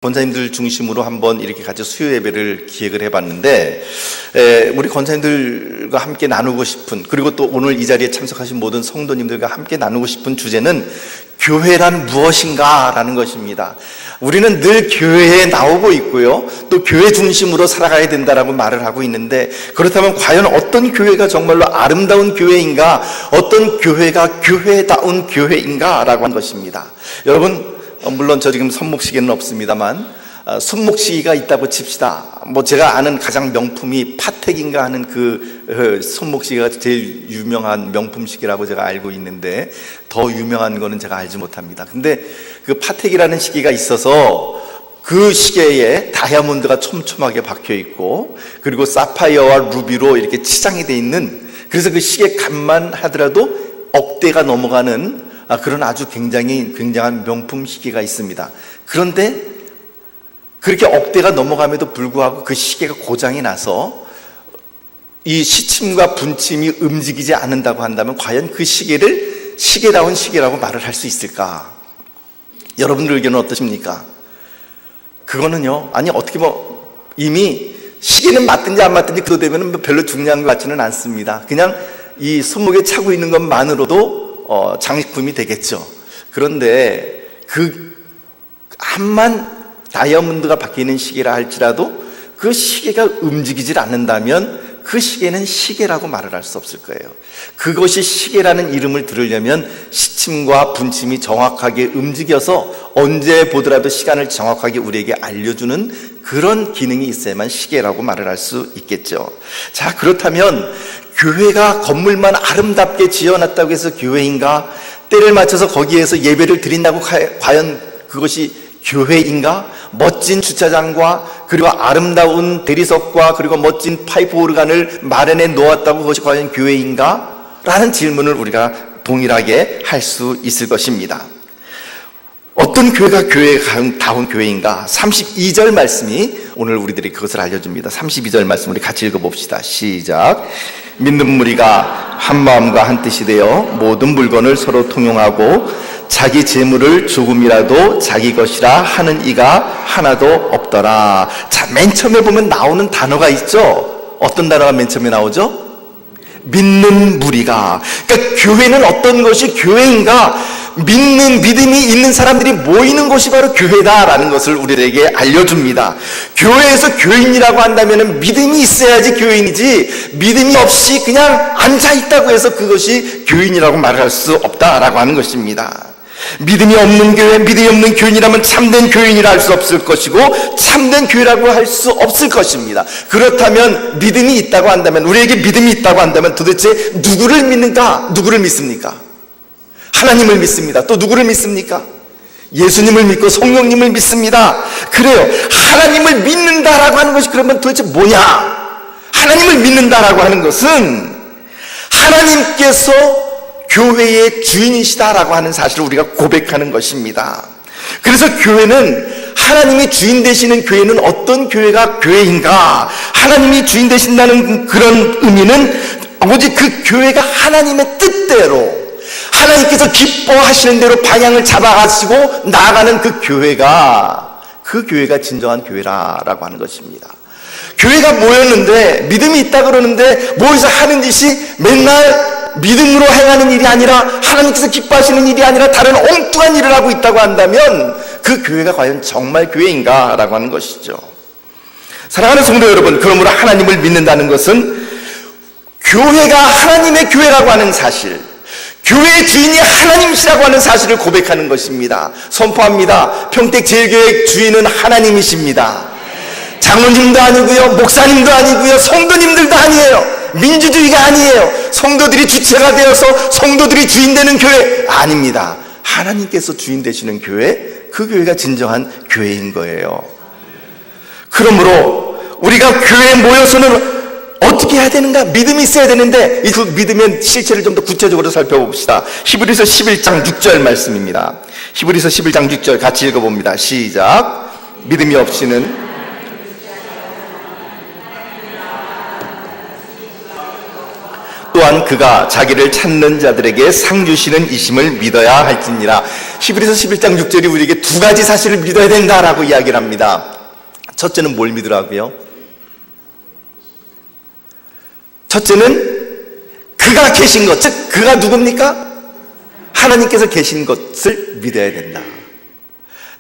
권사님들 중심으로 한번 이렇게 같이 수요 예배를 기획을 해봤는데, 우리 권사님들과 함께 나누고 싶은, 그리고 또 오늘 이 자리에 참석하신 모든 성도님들과 함께 나누고 싶은 주제는 교회란 무엇인가 라는 것입니다. 우리는 늘 교회에 나오고 있고요, 또 교회 중심으로 살아가야 된다라고 말을 하고 있는데, 그렇다면 과연 어떤 교회가 정말로 아름다운 교회인가, 어떤 교회가 교회다운 교회인가 라고 한 것입니다. 여러분, 물론 저 지금 손목시계는 없습니다만 손목시계가 있다고 칩시다. 제가 아는 가장 명품이 파텍인가 하는 그 손목시계가 제일 유명한 명품 시계라고 제가 알고 있는데, 더 유명한 거는 제가 알지 못합니다. 근데 그 파텍이라는 시계가 있어서 그 시계에 다이아몬드가 촘촘하게 박혀 있고, 그리고 사파이어와 루비로 이렇게 치장이 돼 있는, 그래서 그 시계 값만 하더라도 억대가 넘어가는 그런 아주 굉장한 명품 시계가 있습니다. 그런데 그렇게 억대가 넘어감에도 불구하고 그 시계가 고장이 나서 이 시침과 분침이 움직이지 않는다고 한다면 과연 그 시계를 시계다운 시계라고 말을 할 수 있을까? 여러분들 의견은 어떠십니까? 그거는요, 어떻게 이미 시계는 맞든지 안 맞든지 그거 되면 별로 중요한 것 같지는 않습니다. 그냥 이 손목에 차고 있는 것만으로도 장식품이 되겠죠. 그런데 그 암만 다이아몬드가 박혀있는 시계라 할지라도 그 시계가 움직이질 않는다면 그 시계는 시계라고 말을 할 수 없을 거예요. 그것이 시계라는 이름을 들으려면 시침과 분침이 정확하게 움직여서 언제 보더라도 시간을 정확하게 우리에게 알려주는 그런 기능이 있어야만 시계라고 말을 할 수 있겠죠. 자, 그렇다면 교회가 건물만 아름답게 지어놨다고 해서 교회인가? 때를 맞춰서 거기에서 예배를 드린다고 과연 그것이 교회인가? 멋진 주차장과 그리고 아름다운 대리석과 그리고 멋진 파이프 오르간을 마련해 놓았다고 그것이 과연 교회인가? 라는 질문을 우리가 동일하게 할 수 있을 것입니다. 어떤 교회가 교회다운 교회인가? 32절 말씀이 오늘 우리들이 그것을 알려줍니다. 32절 말씀 우리 같이 읽어봅시다. 시작. 믿는 무리가 한 마음과 한 뜻이 되어 모든 물건을 서로 통용하고 자기 재물을 조금이라도 자기 것이라 하는 이가 하나도 없더라. 자, 맨 처음에 보면 나오는 단어가 있죠. 어떤 단어가 맨 처음에 나오죠? 믿는 무리가. 그러니까 교회는 어떤 것이 교회인가? 믿음이 있는 사람들이 모이는 곳이 바로 교회다라는 것을 우리에게 알려줍니다. 교회에서 교인이라고 한다면 믿음이 있어야지 교인이지, 믿음이 없이 그냥 앉아있다고 해서 그것이 교인이라고 말할 수 없다라고 하는 것입니다. 믿음이 없는 교회, 믿음이 없는 교인이라면 참된 교인이라 할 수 없을 것이고 참된 교회라고 할 수 없을 것입니다. 그렇다면 믿음이 있다고 한다면, 우리에게 믿음이 있다고 한다면 도대체 누구를 믿는가? 누구를 믿습니까? 하나님을 믿습니다. 또 누구를 믿습니까? 예수님을 믿고 성령님을 믿습니다. 그래요. 하나님을 믿는다라고 하는 것이 그러면 도대체 뭐냐? 하나님을 믿는다라고 하는 것은 하나님께서 교회의 주인이시다라고 하는 사실을 우리가 고백하는 것입니다. 그래서 교회는, 하나님이 주인 되시는 교회는 어떤 교회가 교회인가? 하나님이 주인 되신다는 그런 의미는 오직 그 교회가 하나님의 뜻대로, 하나님께서 기뻐하시는 대로 방향을 잡아가시고 나아가는 그 교회가 진정한 교회라고 하는 것입니다. 교회가 모였는데, 믿음이 있다 그러는데 모여서 하는 짓이 맨날 믿음으로 행하는 일이 아니라, 하나님께서 기뻐하시는 일이 아니라 다른 엉뚱한 일을 하고 있다고 한다면 그 교회가 과연 정말 교회인가? 라고 하는 것이죠. 사랑하는 성도 여러분, 그러므로 하나님을 믿는다는 것은 교회가 하나님의 교회라고 하는 사실, 교회의 주인이 하나님이시라고 하는 사실을 고백하는 것입니다. 선포합니다. 평택제일교회 주인은 하나님이십니다. 장로님도 아니고요, 목사님도 아니고요, 성도님들도 아니에요. 민주주의가 아니에요. 성도들이 주체가 되어서 성도들이 주인 되는 교회 아닙니다. 하나님께서 주인 되시는 교회, 그 교회가 진정한 교회인 거예요. 그러므로 우리가 교회에 모여서는 어떻게 해야 되는가? 믿음이 있어야 되는데, 그 믿음의 실체를 좀 더 구체적으로 살펴봅시다. 히브리서 11장 6절 말씀입니다. 히브리서 11장 6절 같이 읽어봅니다. 시작. 믿음이 없이는 또 또한 그가 자기를 찾는 자들에게 상 주시는 이심을 믿어야 할지니라. 히브리서 11장 6절이 우리에게 두 가지 사실을 믿어야 된다라고 이야기를 합니다. 첫째는 뭘 믿으라고요? 첫째는 그가 계신 것, 즉 그가 누굽니까? 하나님께서 계신 것을 믿어야 된다.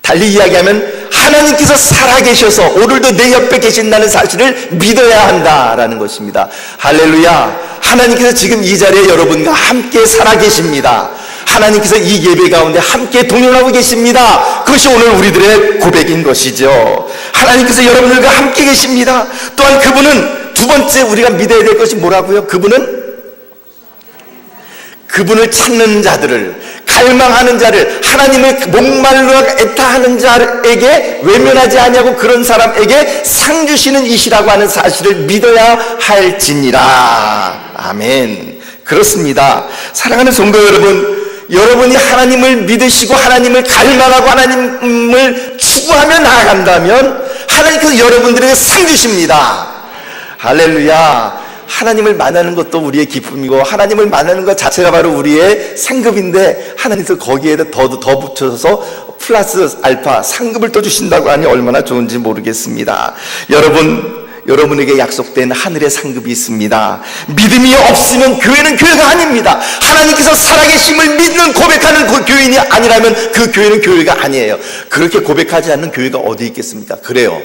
달리 이야기하면 하나님께서 살아계셔서 오늘도 내 옆에 계신다는 사실을 믿어야 한다라는 것입니다. 할렐루야. 하나님께서 지금 이 자리에 여러분과 함께 살아계십니다. 하나님께서 이 예배 가운데 함께 동행하고 계십니다. 그것이 오늘 우리들의 고백인 것이죠. 하나님께서 여러분들과 함께 계십니다. 또한 그분은 두 번째 우리가 믿어야 될 것이 뭐라고요? 그분을 찾는 자들을, 갈망하는 자를, 하나님을 목말라 애타하는 자에게 외면하지 아니하고 그런 사람에게 상 주시는 이시라고 하는 사실을 믿어야 할지니라. 아멘. 그렇습니다. 사랑하는 성도 여러분, 여러분이 하나님을 믿으시고 하나님을 갈망하고 하나님을 추구하며 나아간다면 하나님께서 여러분들에게 상 주십니다. 할렐루야. 하나님을 만나는 것도 우리의 기쁨이고 하나님을 만나는 것 자체가 바로 우리의 상급인데 하나님께서 거기에다 더 붙여서 플러스 알파 상급을 또 주신다고 하니 얼마나 좋은지 모르겠습니다. 여러분에게 약속된 하늘의 상급이 있습니다. 믿음이 없으면 교회는 교회가 아닙니다. 하나님께서 살아계심을 믿는 고백하는 그 교인이 아니라면 그 교회는 교회가 아니에요. 그렇게 고백하지 않는 교회가 어디 있겠습니까? 그래요.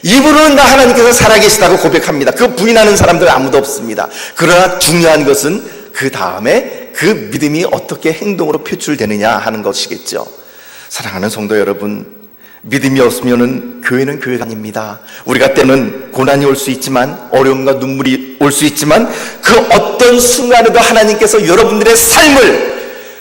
입으로는 다 하나님께서 살아계시다고 고백합니다. 그 부인하는 사람들은 아무도 없습니다. 그러나 중요한 것은 그 다음에 그 믿음이 어떻게 행동으로 표출되느냐 하는 것이겠죠. 사랑하는 성도 여러분, 믿음이 없으면 교회는 교회가 아닙니다. 우리가 때는 고난이 올 수 있지만, 어려움과 눈물이 올 수 있지만 그 어떤 순간에도 하나님께서 여러분들의 삶을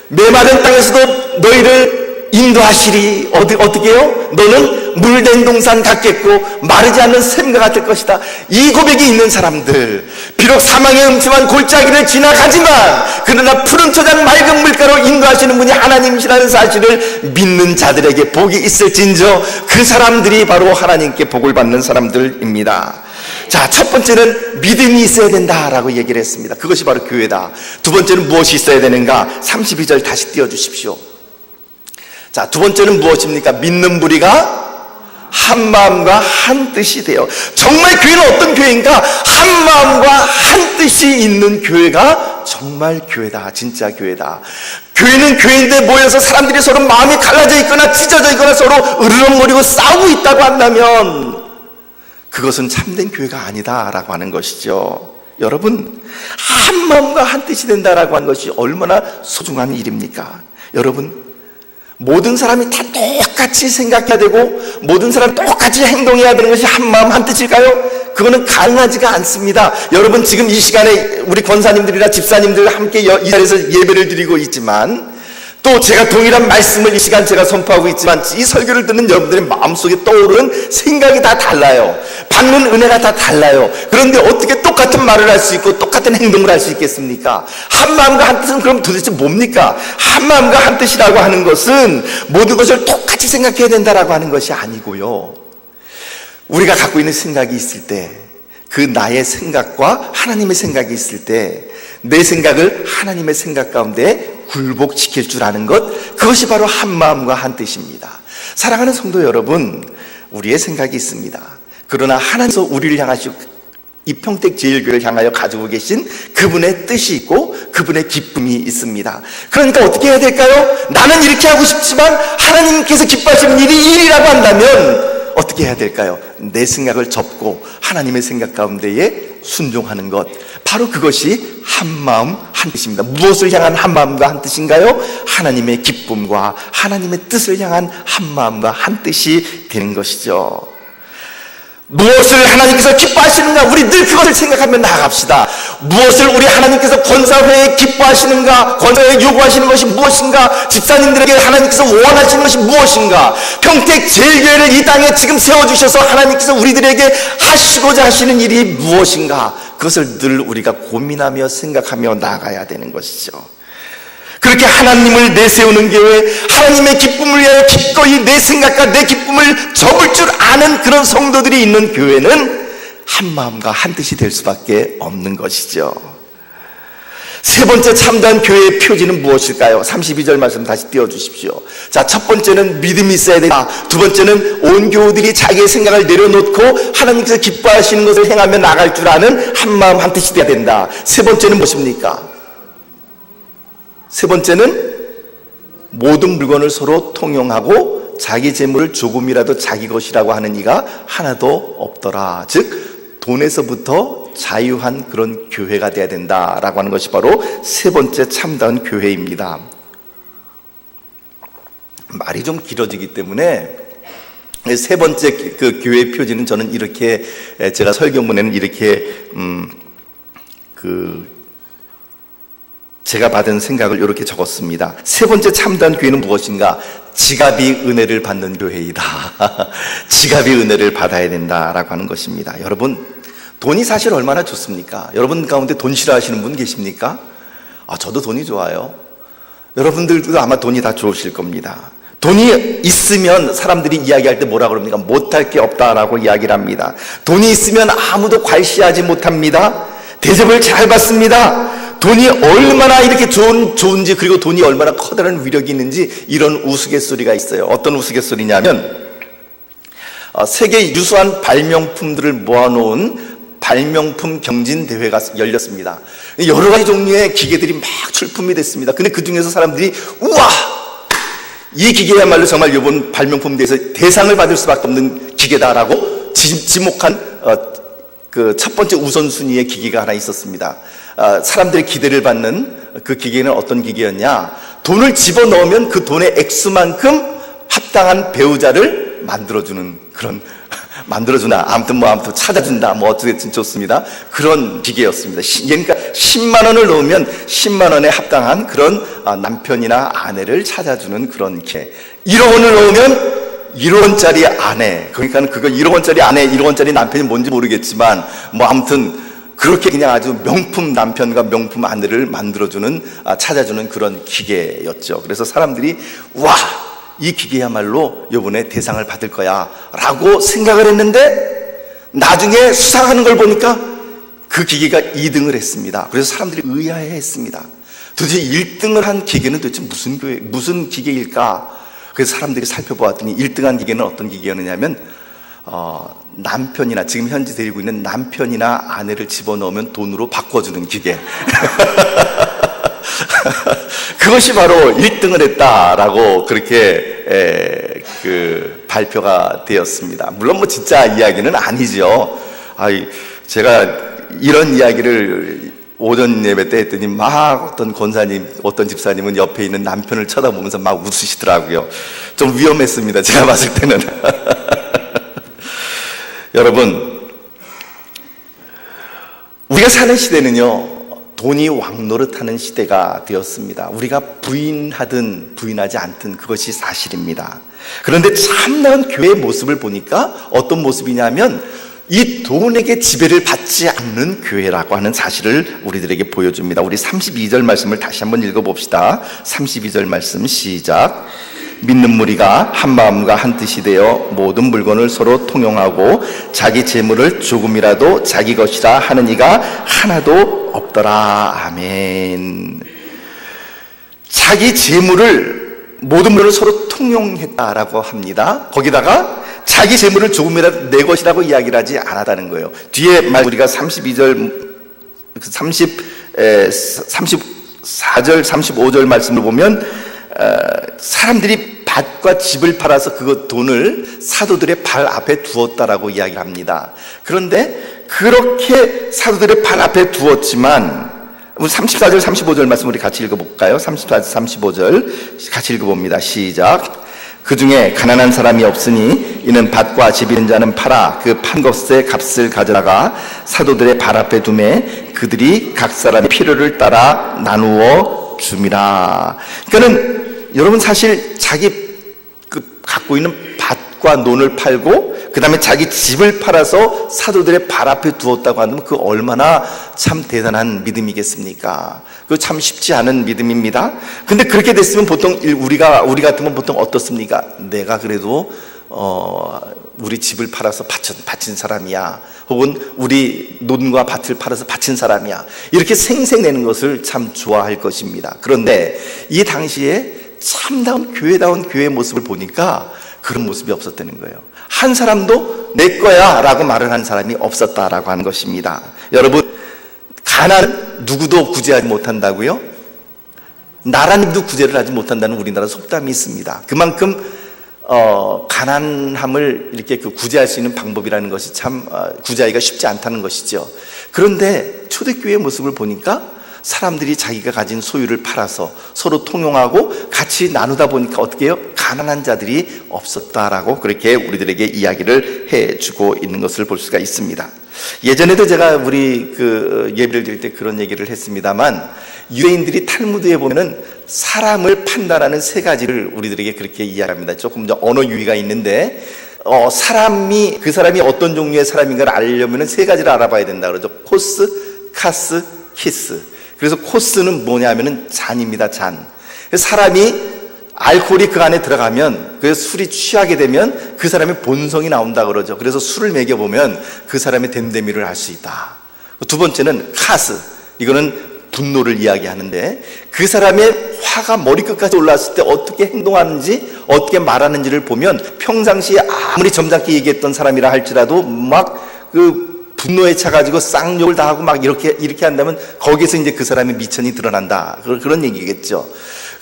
메마른 땅에서도 너희를 인도하시리. 어떻게 해요? 너는 물된 동산 같겠고 마르지 않는 샘과 같을 것이다. 이 고백이 있는 사람들, 비록 사망의 음침한 골짜기를 지나가지만 그러나 푸른 초장 맑은 물가로 인도하시는 분이 하나님이시라는 사실을 믿는 자들에게 복이 있을진저 그 사람들이 바로 하나님께 복을 받는 사람들입니다. 자, 첫 번째는 믿음이 있어야 된다라고 얘기를 했습니다. 그것이 바로 교회다. 두 번째는 무엇이 있어야 되는가? 32절 다시 띄워주십시오. 자, 두 번째는 무엇입니까? 믿는 무리가 한 마음과 한 뜻이 돼요. 정말 교회는 어떤 교회인가? 한 마음과 한 뜻이 있는 교회가 정말 교회다. 진짜 교회다. 교회는 교회인데 모여서 사람들이 서로 마음이 갈라져 있거나 찢어져 있거나 서로 으르렁거리고 싸우고 있다고 한다면 그것은 참된 교회가 아니다라고 하는 것이죠. 여러분, 한 마음과 한 뜻이 된다라고 하는 것이 얼마나 소중한 일입니까? 여러분, 모든 사람이 다 똑같이 생각해야 되고 모든 사람이 똑같이 행동해야 되는 것이 한 마음 한 뜻일까요? 그거는 가능하지가 않습니다. 여러분, 지금 이 시간에 우리 권사님들이나 집사님들과 함께 이 자리에서 예배를 드리고 있지만 또 제가 동일한 말씀을 이 시간 제가 선포하고 있지만 이 설교를 듣는 여러분들의 마음속에 떠오르는 생각이 다 달라요. 받는 은혜가 다 달라요. 그런데 어떻게 똑같은 말을 할 수 있고 똑같은 행동을 할 수 있겠습니까? 한 마음과 한 뜻은 그럼 도대체 뭡니까? 한 마음과 한 뜻이라고 하는 것은 모든 것을 똑같이 생각해야 된다라고 하는 것이 아니고요. 우리가 갖고 있는 생각이 있을 때 그 나의 생각과 하나님의 생각이 있을 때 내 생각을 하나님의 생각 가운데 굴복시킬 줄 아는 것, 그것이 바로 한 마음과 한 뜻입니다. 사랑하는 성도 여러분, 우리의 생각이 있습니다. 그러나 하나님께서 우리를 향하시고 이 평택제일교회를 향하여 가지고 계신 그분의 뜻이 있고 그분의 기쁨이 있습니다. 그러니까 어떻게 해야 될까요? 나는 이렇게 하고 싶지만 하나님께서 기뻐하시는 일이 이 일이라고 한다면 어떻게 해야 될까요? 내 생각을 접고 하나님의 생각 가운데에 순종하는 것, 바로 그것이 한 마음 한 뜻입니다. 무엇을 향한 한 마음과 한 뜻인가요? 하나님의 기쁨과 하나님의 뜻을 향한 한 마음과 한 뜻이 되는 것이죠. 무엇을 하나님께서 기뻐하시는가? 우리 늘 그것을 생각하며 나아갑시다. 무엇을 우리 하나님께서 권사회에 기뻐하시는가? 권사회에 요구하시는 것이 무엇인가? 집사님들에게 하나님께서 원하시는 것이 무엇인가? 평택제일교회를 이 땅에 지금 세워주셔서 하나님께서 우리들에게 하시고자 하시는 일이 무엇인가? 그것을 늘 우리가 고민하며 생각하며 나아가야 되는 것이죠. 그렇게 하나님을 내세우는 교회, 하나님의 기쁨을 위하여 기꺼이 내 생각과 내 기쁨을 접을 줄 아는 그런 성도들이 있는 교회는 한 마음과 한 뜻이 될 수밖에 없는 것이죠. 세 번째 참다한 교회의 표지는 무엇일까요? 32절 말씀 다시 띄워주십시오. 자, 첫 번째는 믿음이 있어야 된다. 두 번째는 온 교우들이 자기의 생각을 내려놓고 하나님께서 기뻐하시는 것을 행하며 나갈 줄 아는 한마음 한뜻이 되어야 된다. 세 번째는 무엇입니까? 세 번째는 모든 물건을 서로 통용하고 자기 재물을 조금이라도 자기 것이라고 하는 이가 하나도 없더라. 즉 돈에서부터 자유한 그런 교회가 돼야 된다라고 하는 것이 바로 세 번째 참다운 교회입니다. 말이 좀 길어지기 때문에 세 번째 그 교회의 표지는 저는 이렇게, 제가 설교문에는 이렇게 제가 받은 생각을 이렇게 적었습니다. 세 번째 참다운 교회는 무엇인가? 지갑이 은혜를 받는 교회이다. 지갑이 은혜를 받아야 된다라고 하는 것입니다. 여러분, 돈이 사실 얼마나 좋습니까? 여러분 가운데 돈 싫어하시는 분 계십니까? 저도 돈이 좋아요. 여러분들도 아마 돈이 다 좋으실 겁니다. 돈이 있으면 사람들이 이야기할 때 뭐라 그럽니까? 못할 게 없다라고 이야기를 합니다. 돈이 있으면 아무도 괄시하지 못합니다. 대접을 잘 받습니다. 돈이 얼마나 이렇게 좋은지, 그리고 돈이 얼마나 커다란 위력이 있는지, 이런 우스갯소리가 있어요. 어떤 우스갯소리냐면 세계 유수한 발명품들을 모아놓은 발명품 경진대회가 열렸습니다. 여러 가지 종류의 기계들이 막 출품이 됐습니다. 근데 그 중에서 사람들이 우와! 이 기계야말로 정말 이번 발명품 대회에서 대상을 받을 수밖에 없는 기계다라고 지목한 그 첫 번째 우선순위의 기계가 하나 있었습니다. 사람들의 기대를 받는 그 기계는 어떤 기계였냐? 돈을 집어넣으면 그 돈의 액수만큼 합당한 배우자를 만들어주는 그런, 아무튼 찾아준다, 어쨌든 좋습니다. 그런 기계였습니다. 그러니까 10만 원을 넣으면 10만 원에 합당한 그런 남편이나 아내를 찾아주는 그런 기계. 1억 원을 넣으면 1억 원짜리 아내, 그러니까 그거 1억 원짜리 아내, 1억 원짜리 남편이 뭔지 모르겠지만 아무튼 그렇게 그냥 아주 명품 남편과 명품 아내를 만들어주는, 찾아주는 그런 기계였죠. 그래서 사람들이 와, 이 기계야말로 이번에 대상을 받을 거야 라고 생각을 했는데, 나중에 수상하는 걸 보니까 그 기계가 2등을 했습니다. 그래서 사람들이 의아해 했습니다. 도대체 1등을 한 기계는 도대체 무슨 기계일까? 그래서 사람들이 살펴보았더니 1등한 기계는 어떤 기계였느냐면 남편이나, 지금 현재 데리고 있는 남편이나 아내를 집어넣으면 돈으로 바꿔주는 기계. 그것이 바로 1등을 했다라고 그렇게 발표가 되었습니다. 물론 진짜 이야기는 아니죠. 제가 이런 이야기를 오전 예배 때 했더니 막 어떤 권사님, 어떤 집사님은 옆에 있는 남편을 쳐다보면서 막 웃으시더라고요. 좀 위험했습니다, 제가 봤을 때는. 여러분, 우리가 사는 시대는요, 돈이 왕노릇하는 시대가 되었습니다. 우리가 부인하든 부인하지 않든 그것이 사실입니다. 그런데 참나은 교회의 모습을 보니까 어떤 모습이냐면 이 돈에게 지배를 받지 않는 교회라고 하는 사실을 우리들에게 보여줍니다. 우리 32절 말씀을 다시 한번 읽어봅시다. 32절 말씀 시작. 믿는 무리가 한 마음과 한 뜻이 되어 모든 물건을 서로 통용하고 자기 재물을 조금이라도 자기 것이라 하는 이가 하나도 없더라. 아멘. 자기 재물을, 모든 물건을 서로 통용했다라고 합니다. 거기다가 자기 재물을 조금이라도 내 것이라고 이야기를 하지 않았다는 거예요. 뒤에 우리가 32절, 34절, 35절 말씀을 보면 사람들이 밭과 집을 팔아서 그 돈을 사도들의 발 앞에 두었다라고 이야기를 합니다. 그런데 그렇게 사도들의 발 앞에 두었지만, 우리 34절, 35절 말씀 우리 같이 읽어볼까요? 34절, 35절 같이 읽어봅니다. 시작. 그 중에 가난한 사람이 없으니 이는 밭과 집 있는 자는 팔아 그 판 것의 값을 가져다가 사도들의 발 앞에 두매 그들이 각 사람의 필요를 따라 나누어 줌이라. 그러니까는 여러분, 사실 자기 갖고 있는 밭과 논을 팔고 그 다음에 자기 집을 팔아서 사도들의 발 앞에 두었다고 하면 그 얼마나 참 대단한 믿음이겠습니까? 그거 참 쉽지 않은 믿음입니다. 근데 그렇게 됐으면 보통 우리 같으면 보통 어떻습니까? 내가 그래도 우리 집을 팔아서 바친 사람이야, 혹은 우리 논과 밭을 팔아서 바친 사람이야, 이렇게 생색내는 것을 참 좋아할 것입니다. 그런데 이 당시에 참다운 교회다운 교회의 모습을 보니까 그런 모습이 없었다는 거예요. 한 사람도 내 거야 라고 말을 한 사람이 없었다라고 하는 것입니다. 여러분, 가난은 누구도 구제하지 못한다고요? 나라님도 구제를 하지 못한다는 우리나라 속담이 있습니다. 그만큼 가난함을 이렇게 구제할 수 있는 방법이라는 것이 참 구제하기가 쉽지 않다는 것이죠. 그런데 초대교회의 모습을 보니까 사람들이 자기가 가진 소유를 팔아서 서로 통용하고 같이 나누다 보니까 어떻게 해요? 가난한 자들이 없었다라고 그렇게 우리들에게 이야기를 해주고 있는 것을 볼 수가 있습니다. 예전에도 제가 우리 예배를 드릴 때 그런 얘기를 했습니다만, 유대인들이 탈무드에 보면은 사람을 판단하는 세 가지를 우리들에게 그렇게 이야기합니다. 조금 더 언어 유희가 있는데, 그 사람이 어떤 종류의 사람인가를 알려면은 세 가지를 알아봐야 된다 그러죠. 코스, 카스, 키스. 그래서 코스는 뭐냐면은 잔입니다. 잔. 사람이 알코올이 그 안에 들어가면, 그 술이 취하게 되면 그 사람의 본성이 나온다 그러죠. 그래서 술을 먹여보면 그 사람의 됨됨이를 알 수 있다. 두 번째는 카스. 이거는 분노를 이야기하는데, 그 사람의 화가 머리끝까지 올라왔을 때 어떻게 행동하는지, 어떻게 말하는지를 보면 평상시에 아무리 점잖게 얘기했던 사람이라 할지라도 막 분노에 차가지고 쌍욕을 다 하고 막 이렇게 한다면 거기에서 이제 그 사람의 미천이 드러난다. 그런 얘기겠죠.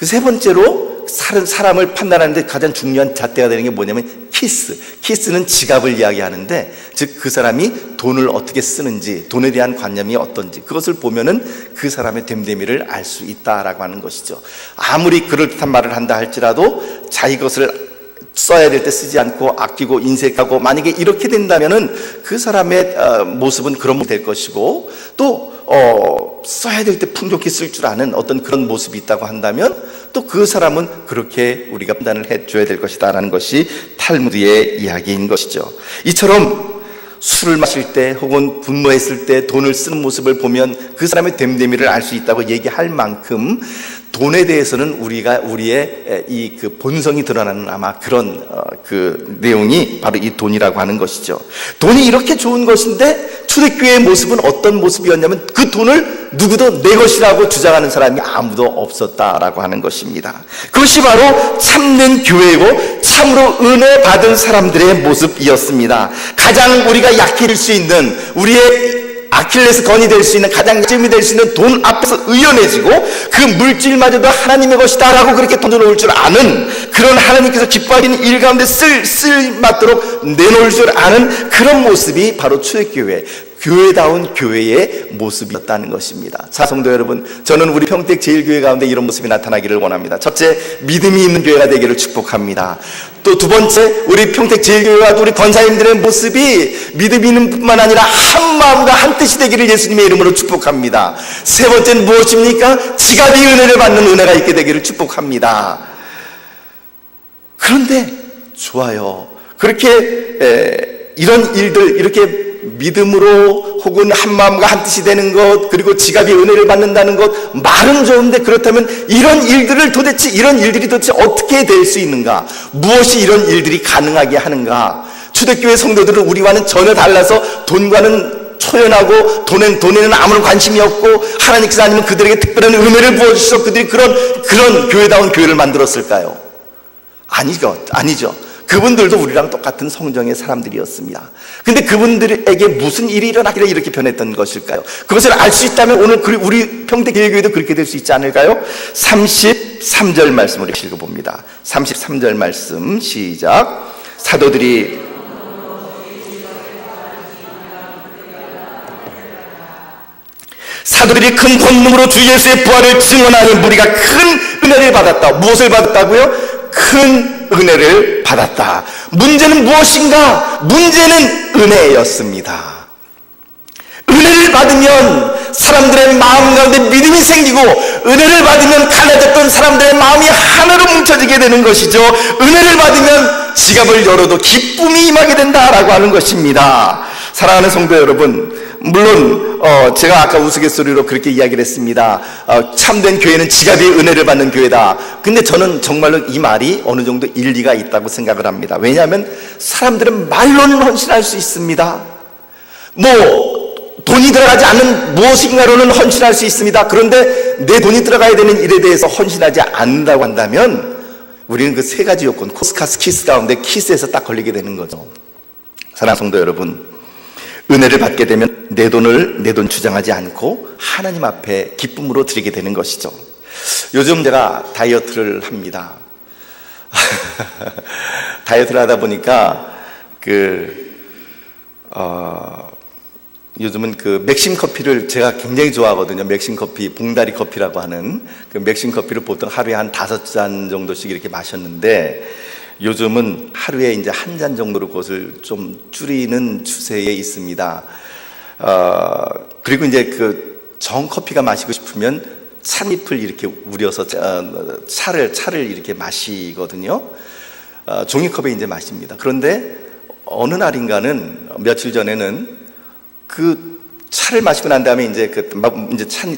세 번째로 사람을 판단하는데 가장 중요한 잣대가 되는 게 뭐냐면 키스. 키스는 지갑을 이야기하는데, 즉 그 사람이 돈을 어떻게 쓰는지, 돈에 대한 관념이 어떤지, 그것을 보면은 그 사람의 됨됨이를 알 수 있다라고 하는 것이죠. 아무리 그럴듯한 말을 한다 할지라도 자기 것을 써야 될 때 쓰지 않고 아끼고 인색하고, 만약에 이렇게 된다면은 그 사람의 모습은 그런 모습이 될 것이고, 또 써야 될 때 풍족히 쓸 줄 아는 어떤 그런 모습이 있다고 한다면 또 그 사람은 그렇게 우리가 판단을 해줘야 될 것이다 라는 것이 탈무드의 이야기인 것이죠. 이처럼 술을 마실 때 혹은 분노했을 때 돈을 쓰는 모습을 보면 그 사람의 됨됨이를 알 수 있다고 얘기할 만큼, 돈에 대해서는 우리의 이 본성이 드러나는 아마 그런 내용이 바로 이 돈이라고 하는 것이죠. 돈이 이렇게 좋은 것인데 초대교회의 모습은 어떤 모습이었냐면, 그 돈을 누구도 내 것이라고 주장하는 사람이 아무도 없었다라고 하는 것입니다. 그것이 바로 참된 교회이고 참으로 은혜 받은 사람들의 모습이었습니다. 가장 우리가 약해질 수 있는, 우리의 아킬레스 건이 될 수 있는, 가장 약점이 될 수 있는 돈 앞에서 의연해지고, 그 물질마저도 하나님의 것이다 라고 그렇게 던져놓을 줄 아는, 그런 하나님께서 기뻐하시는 일 가운데 쓸맞도록 내놓을 줄 아는 그런 모습이 바로 초대교회, 교회다운 교회의 모습이었다는 것입니다. 사성도 여러분, 저는 우리 평택 제일교회 가운데 이런 모습이 나타나기를 원합니다. 첫째, 믿음이 있는 교회가 되기를 축복합니다. 또 두 번째, 우리 평택 제일교회와 우리 권사님들의 모습이 믿음이 있는 뿐만 아니라 한 마음과 한 뜻이 되기를 예수님의 이름으로 축복합니다. 세 번째는 무엇입니까? 지갑이 은혜를 받는 은혜가 있게 되기를 축복합니다. 그런데 좋아요. 그렇게 이런 일들, 이렇게 믿음으로 혹은 한 마음과 한 뜻이 되는 것, 그리고 지갑이 은혜를 받는다는 것, 말은 좋은데 그렇다면 이런 일들이 도대체 어떻게 될 수 있는가? 무엇이 이런 일들이 가능하게 하는가? 초대교회 성도들은 우리와는 전혀 달라서 돈과는 초연하고 돈에는 아무런 관심이 없고, 하나님께서 아니면 그들에게 특별한 은혜를 부어주셔서 그들이 그런 교회다운 교회를 만들었을까요? 아니죠. 그분들도 우리랑 똑같은 성정의 사람들이었습니다. 근데 그분들에게 무슨 일이 일어나길래 이렇게 변했던 것일까요? 그것을 알 수 있다면 오늘 우리 평택교회도 그렇게 될 수 있지 않을까요? 33절 말씀을 읽어봅니다. 33절 말씀 시작. 사도들이 큰 권능으로 주 예수의 부활을 증언하니 무리가 큰 은혜를 받았다. 무엇을 받았다고요? 큰 은혜를 받았다. 문제는 무엇인가? 문제는 은혜였습니다. 은혜를 받으면 사람들의 마음 가운데 믿음이 생기고, 은혜를 받으면 갈라졌던 사람들의 마음이 하나로 뭉쳐지게 되는 것이죠. 은혜를 받으면 지갑을 열어도 기쁨이 임하게 된다라고 하는 것입니다. 사랑하는 성도 여러분, 물론 제가 아까 우스갯소리로 그렇게 이야기를 했습니다. 참된 교회는 지갑이 은혜를 받는 교회다. 근데 저는 정말로 이 말이 어느 정도 일리가 있다고 생각을 합니다. 왜냐하면 사람들은 말로는 헌신할 수 있습니다. 돈이 들어가지 않는 무엇인가로는 헌신할 수 있습니다. 그런데 내 돈이 들어가야 되는 일에 대해서 헌신하지 않는다고 한다면 우리는 그 세 가지 요건, 코스카스 키스 가운데 키스에서 딱 걸리게 되는 거죠. 사랑하는 성도 여러분, 은혜를 받게 되면 내 돈 주장하지 않고 하나님 앞에 기쁨으로 드리게 되는 것이죠. 요즘 제가 다이어트를 합니다. 다이어트를 하다 보니까 요즘은 그 맥심 커피를 제가 굉장히 좋아하거든요. 맥심 커피, 봉다리 커피라고 하는 그 맥심 커피를 보통 하루에 한 5잔 정도씩 이렇게 마셨는데 요즘은 하루에 이제 1잔 정도로 그것을 좀 줄이는 추세에 있습니다. 그리고 이제 그 정커피가 마시고 싶으면 찻잎을 이렇게 우려서 차를 이렇게 마시거든요. 종이컵에 이제 마십니다. 그런데 어느 날인가는 며칠 전에는 그 차를 마시고 난 다음에 이제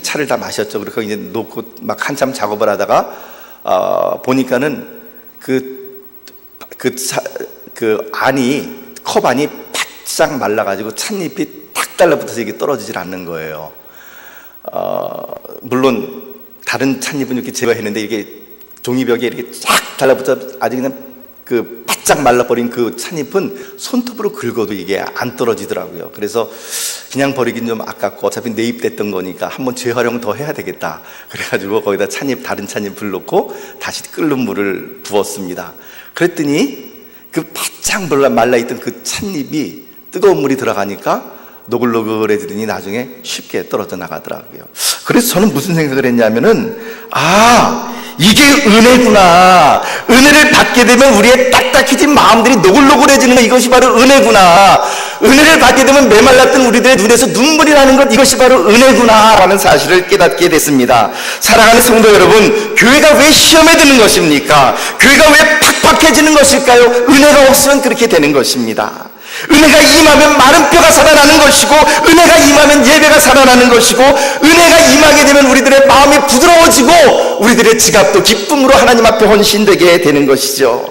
차를 다 마셨죠. 그리고 이제 놓고 막 한참 작업을 하다가 보니까는 컵 안이 바짝 말라가지고 찻잎이 탁 달라붙어서 이게 떨어지질 않는 거예요. 물론 다른 찻잎은 이렇게 제거했는데 이게 종이벽에 이렇게 쫙 달라붙어 아주 그냥 그 바짝 말라버린 그 찻잎은 손톱으로 긁어도 이게 안 떨어지더라고요. 그래서 그냥 버리긴 좀 아깝고 어차피 내입됐던 거니까 한번 재활용 더 해야 되겠다. 그래가지고 거기다 다른 찻잎을 넣고 다시 끓는 물을 부었습니다. 그랬더니 그 바짝 말라있던 그 찻잎이 뜨거운 물이 들어가니까 노글노글해지더니 나중에 쉽게 떨어져 나가더라고요. 그래서 저는 무슨 생각을 했냐면은 이게 은혜구나. 은혜를 받게 되면 우리의 딱딱해진 마음들이 노글노글해지는 것, 이것이 바로 은혜구나. 은혜를 받게 되면 메말랐던 우리들의 눈에서 눈물이 나는 것, 이것이 바로 은혜구나 라는 사실을 깨닫게 됐습니다. 사랑하는 성도 여러분, 교회가 왜 시험에 드는 것입니까? 교회가 왜 팍팍해지는 것일까요? 은혜가 없으면 그렇게 되는 것입니다. 은혜가 임하면 마른 뼈가 살아나는 것이고, 은혜가 임하면 예배가 살아나는 것이고, 은혜가 임하게 되면 우리들의 마음이 부드러워지고 우리들의 지갑도 기쁨으로 하나님 앞에 헌신되게 되는 것이죠.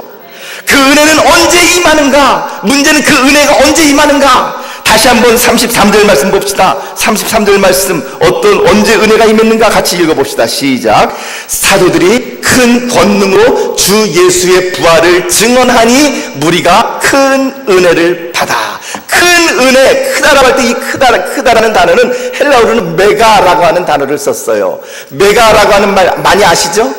그 은혜는 언제 임하는가? 문제는 그 은혜가 언제 임하는가? 다시 한번 33절 말씀 봅시다. 33절 말씀, 언제 은혜가 임했는가 같이 읽어봅시다. 시작. 사도들이 큰 권능으로 주 예수의 부활을 증언하니 무리가 큰 은혜를 받아. 큰 은혜, 크다라고 할 때 이 크다라는 단어는 헬라어로는 메가라고 하는 단어를 썼어요. 메가라고 하는 말 많이 아시죠?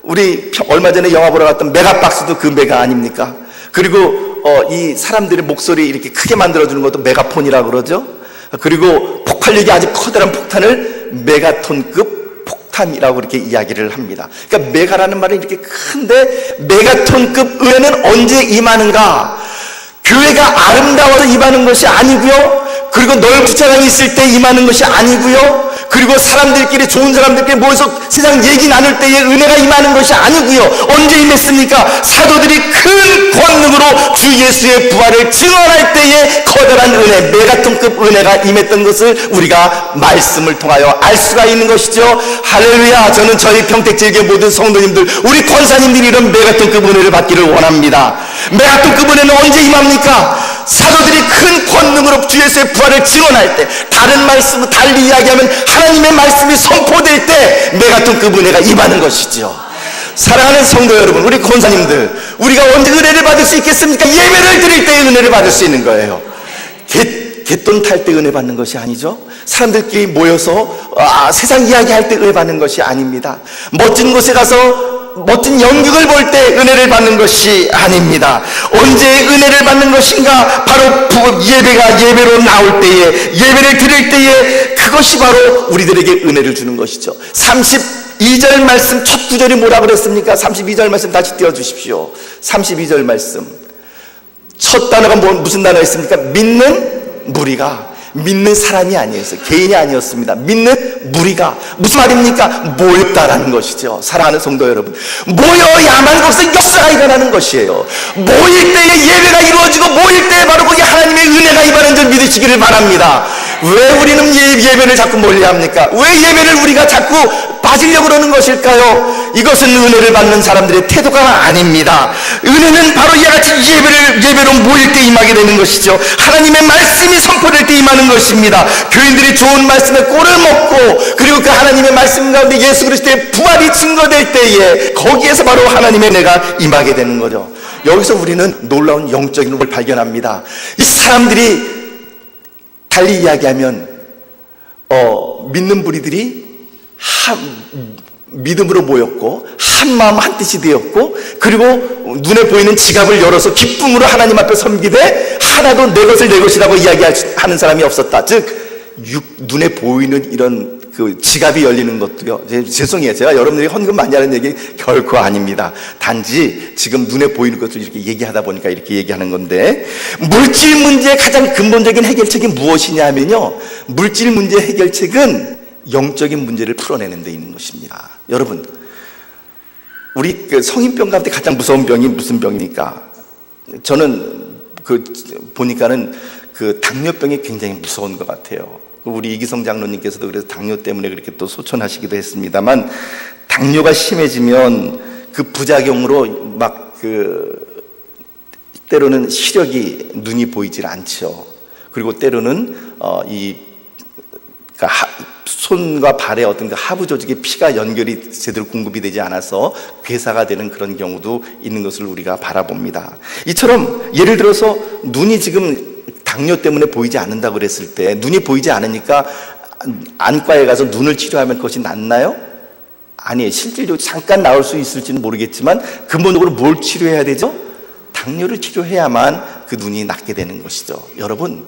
우리 얼마 전에 영화 보러 갔던 메가박스도 그 메가 아닙니까? 그리고 이 사람들의 목소리 이렇게 크게 만들어주는 것도 메가폰이라고 그러죠. 그리고 폭발력이 아주 커다란 폭탄을 메가톤급 폭탄이라고 이렇게 이야기를 합니다. 그러니까 메가라는 말은 이렇게 큰데 메가톤급 은혜는 언제 임하는가? 교회가 아름다워서 임하는 것이 아니고요, 그리고 넓은 주차장이 있을 때 임하는 것이 아니고요, 그리고 좋은 사람들끼리 모여서 세상 얘기 나눌 때에 은혜가 임하는 것이 아니고요. 언제 임했습니까? 사도들이 큰 권능으로 주 예수의 부활을 증언할 때에 커다란 은혜, 메가톤급 은혜가 임했던 것을 우리가 말씀을 통하여 알 수가 있는 것이죠. 할렐루야. 저는 저희 평택제일교회 모든 성도님들, 우리 권사님들이 이런 메가톤급 은혜를 받기를 원합니다. 메가톤급 은혜는 언제 임합니까? 사도들이 큰 권능으로 주 예수의 부활을 증언할 때, 다른 말씀을 달리 이야기하면 하나님의 말씀이 선포될 때 메가톤급 은혜가 임하는 것이죠. 사랑하는 성도 여러분, 우리 권사님들, 우리가 언제 은혜를 받을 수 있겠습니까? 예배를 드릴 때 은혜를 받을 수 있는 거예요. 갯돈 탈 때 은혜 받는 것이 아니죠. 사람들끼리 모여서 세상 이야기할 때 은혜 받는 것이 아닙니다. 멋진 곳에 가서 멋진 연극을 볼 때 은혜를 받는 것이 아닙니다. 언제 은혜를 받는 것인가? 바로 예배로 나올 때에, 예배를 드릴 때에, 그것이 바로 우리들에게 은혜를 주는 것이죠. 32절 말씀 첫 구절이 뭐라 그랬습니까? 32절 말씀 다시 띄워주십시오. 32절 말씀 첫 단어가 무슨 단어였습니까? 믿는 무리가, 믿는 사람이 아니었어요. 개인이 아니었습니다. 믿는 무리가. 무슨 말입니까? 모였다라는 것이죠. 사랑하는 성도 여러분, 모여야만 거기서 역사가 일어나는 것이에요. 모일 때에 예배가 이루어지고, 모일 때에 바로 거기 하나님의 은혜가 임하는 줄 믿으시기를 바랍니다. 왜 우리는 예배를 자꾸 멀리합니까? 왜 예배를 우리가 자꾸 빠지려고 그러는 것일까요? 이것은 은혜를 받는 사람들의 태도가 아닙니다. 은혜는 바로 이와 같이 예배로 모일 때 임하게 되는 것이죠. 하나님의 말씀이 선포될 때 임하는 것입니다. 교인들이 좋은 말씀에 꼴을 먹고, 그리고 그 하나님의 말씀 가운데 예수 그리스도의 부활이 증거될 때에 거기에서 바로 하나님의 은혜가 임하게 되는 거죠. 여기서 우리는 놀라운 영적인 걸 발견합니다. 이 사람들이 달리 이야기하면 믿는 무리들이 믿음으로 모였고 한마음 한뜻이 되었고, 그리고 눈에 보이는 지갑을 열어서 기쁨으로 하나님 앞에 섬기되 하나도 내 것을 내 것이라고 이야기하는 사람이 없었다. 즉 눈에 보이는 이런 그 지갑이 열리는 것도요, 죄송해요, 제가 여러분들이 헌금 많이 하는 얘기 결코 아닙니다. 단지 지금 눈에 보이는 것을 이렇게 얘기하다 보니까 이렇게 얘기하는 건데, 물질 문제의 가장 근본적인 해결책이 무엇이냐 하면요, 물질 문제 해결책은 영적인 문제를 풀어내는 데 있는 것입니다. 여러분, 우리 그 성인병 가운데 가장 무서운 병이 무슨 병입니까? 저는 보니까는 당뇨병이 굉장히 무서운 것 같아요. 우리 이기성 장로님께서도 그래서 당뇨 때문에 그렇게 또 소천하시기도 했습니다만, 당뇨가 심해지면 그 부작용으로 때로는 시력이, 눈이 보이질 않죠. 그리고 때로는 손과 발의 어떤 그 하부 조직에 피가 연결이 제대로 공급이 되지 않아서 괴사가 되는 그런 경우도 있는 것을 우리가 바라봅니다. 이처럼 예를 들어서 눈이 지금 당뇨 때문에 보이지 않는다고 그랬을 때, 눈이 보이지 않으니까 안과에 가서 눈을 치료하면 그것이 낫나요? 아니에요. 실질적으로 잠깐 나올 수 있을지는 모르겠지만 근본적으로 뭘 치료해야 되죠? 당뇨를 치료해야만 그 눈이 낫게 되는 것이죠. 여러분,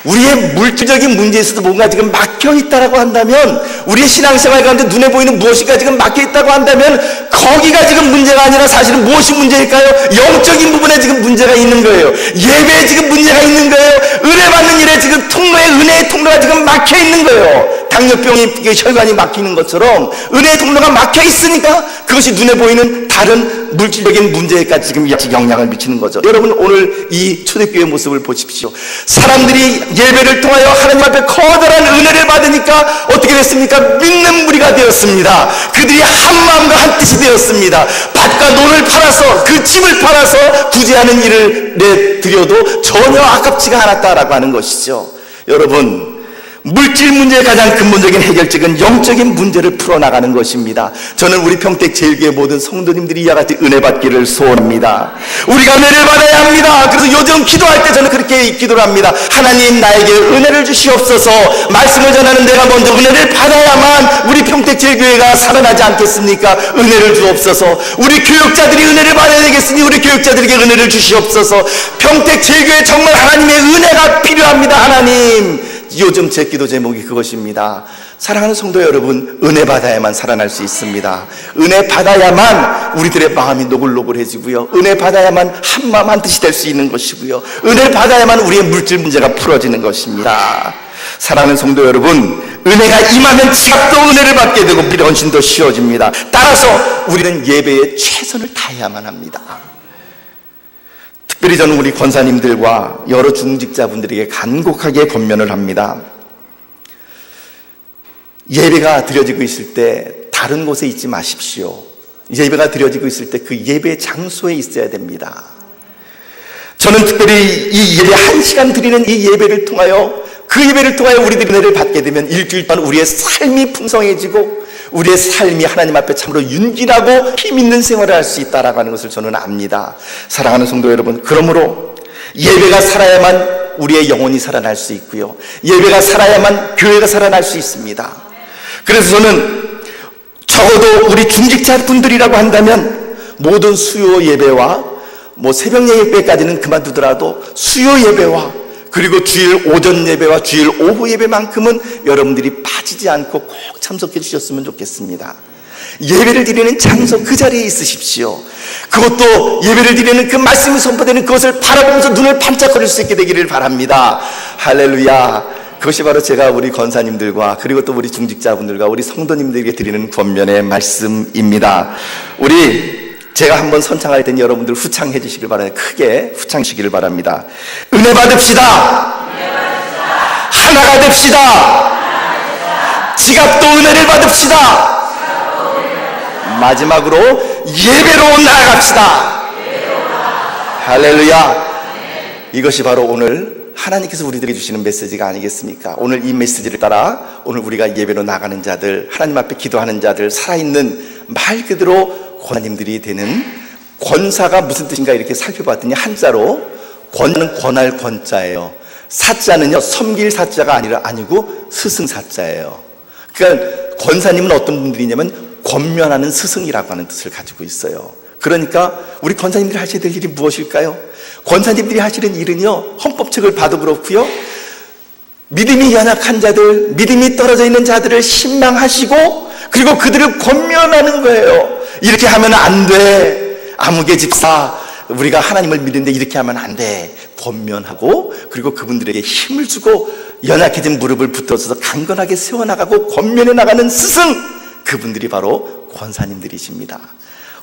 우리의 물질적인 문제에 있어서 뭔가 지금 막혀있다라고 한다면, 우리의 신앙생활 가운데 눈에 보이는 무엇인가 지금 막혀있다고 한다면, 거기가 지금 문제가 아니라 사실은 무엇이 문제일까요? 영적인 부분에 지금 문제가 있는 거예요. 예배에 지금 문제가 있는 거예요. 은혜 받는 일에 지금 은혜의 통로가 지금 막혀있는 거예요. 당뇨병이 혈관이 막히는 것처럼 은혜의 통로가 막혀있으니까 그것이 눈에 보이는 다른 물질적인 문제까지 지금 영향을 미치는 거죠. 여러분, 오늘 이 초대교회의 모습을 보십시오. 사람들이 예배를 통하여 하나님 앞에 커다란 은혜를 받으니까 어떻게 됐습니까? 믿는 무리가 되었습니다. 그들이 한마음과 한뜻이 되었습니다. 밭과 논을 팔아서, 그 집을 팔아서 구제하는 일을 내드려도 전혀 아깝지가 않았다라고 하는 것이죠. 여러분, 물질 문제의 가장 근본적인 해결책은 영적인 문제를 풀어나가는 것입니다. 저는 우리 평택제일교회 모든 성도님들이 이와 같이 은혜 받기를 소원합니다. 우리가 은혜를 받아야 합니다. 그래서 요즘 기도할 때 저는 그렇게 기도를 합니다. 하나님, 나에게 은혜를 주시옵소서. 말씀을 전하는 내가 먼저 은혜를 받아야만 우리 평택제일교회가 살아나지 않겠습니까? 은혜를 주옵소서. 우리 교육자들이 은혜를 받아야 되겠으니 우리 교육자들에게 은혜를 주시옵소서. 평택제일교회 정말 하나님의 은혜가 필요합니다. 하나님, 요즘 제 기도 제목이 그것입니다. 사랑하는 성도 여러분, 은혜 받아야만 살아날 수 있습니다. 은혜 받아야만 우리들의 마음이 노글노글해지고요, 은혜 받아야만 한마음 한뜻이 될 수 있는 것이고요, 은혜 받아야만 우리의 물질 문제가 풀어지는 것입니다. 사랑하는 성도 여러분, 은혜가 임하면 지갑도 은혜를 받게 되고 헌신도 쉬워집니다. 따라서 우리는 예배에 최선을 다해야만 합니다. 특별히 저는 우리 권사님들과 여러 중직자분들에게 간곡하게 권면을 합니다. 예배가 드려지고 있을 때 다른 곳에 있지 마십시오. 예배가 드려지고 있을 때 그 예배 장소에 있어야 됩니다. 저는 특별히 이 예배 1시간 드리는 이 예배를 통하여, 그 예배를 통하여 우리들이 은혜를 받게 되면 일주일 동안 우리의 삶이 풍성해지고 우리의 삶이 하나님 앞에 참으로 윤진하고 힘있는 생활을 할 수 있다라고 하는 것을 저는 압니다. 사랑하는 성도 여러분, 그러므로 예배가 살아야만 우리의 영혼이 살아날 수 있고요, 예배가 살아야만 교회가 살아날 수 있습니다. 그래서 저는 적어도 우리 중직자분들이라고 한다면 모든 수요 예배와 새벽 예배까지는 그만두더라도 수요 예배와 그리고 주일 오전 예배와 주일 오후 예배만큼은 여러분들이 빠지지 않고 꼭 참석해 주셨으면 좋겠습니다. 예배를 드리는 장소 그 자리에 있으십시오. 그것도 예배를 드리는 그 말씀이 선포되는 그것을 바라보면서 눈을 반짝거릴 수 있게 되기를 바랍니다. 할렐루야. 그것이 바로 제가 우리 권사님들과 그리고 또 우리 중직자분들과 우리 성도님들에게 드리는 권면의 말씀입니다. 제가 한번 선창할 때는 여러분들 후창해 주시길 바랍니다. 크게 후창시기를 바랍니다. 은혜 받읍시다. 하나가 됩시다. 지갑도 은혜를 받읍시다. 마지막으로 예배로 나아갑시다. 할렐루야. 이것이 바로 오늘 하나님께서 우리들에게 주시는 메시지가 아니겠습니까? 오늘 이 메시지를 따라 오늘 우리가 예배로 나가는 자들, 하나님 앞에 기도하는 자들, 살아있는 말 그대로 권사님들이 되는, 권사가 무슨 뜻인가 이렇게 살펴봤더니 한자로 권은 권할 권자예요. 사자는요 섬길 사자가 아니고 스승 사자예요. 그러니까 권사님은 어떤 분들이냐면 권면하는 스승이라고 하는 뜻을 가지고 있어요. 그러니까 우리 권사님들이 하셔야 될 일이 무엇일까요? 권사님들이 하시는 일은요, 헌법책을 봐도 그렇고요, 믿음이 연약한 자들, 믿음이 떨어져 있는 자들을 신망하시고 그리고 그들을 권면하는 거예요. 이렇게 하면 안 돼. 아무개 집사, 우리가 하나님을 믿는데 이렇게 하면 안 돼. 권면하고 그리고 그분들에게 힘을 주고 연약해진 무릎을 붙들어서 강건하게 세워나가고 권면해 나가는 스승, 그분들이 바로 권사님들이십니다.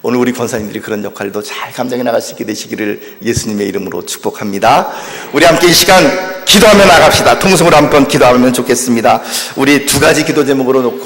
오늘 우리 권사님들이 그런 역할도 잘 감당해 나갈 수 있게 되시기를 예수님의 이름으로 축복합니다. 우리 함께 이 시간 기도하며 나갑시다. 통성으로 한번 기도하면 좋겠습니다. 우리 두 가지 기도 제목으로 놓고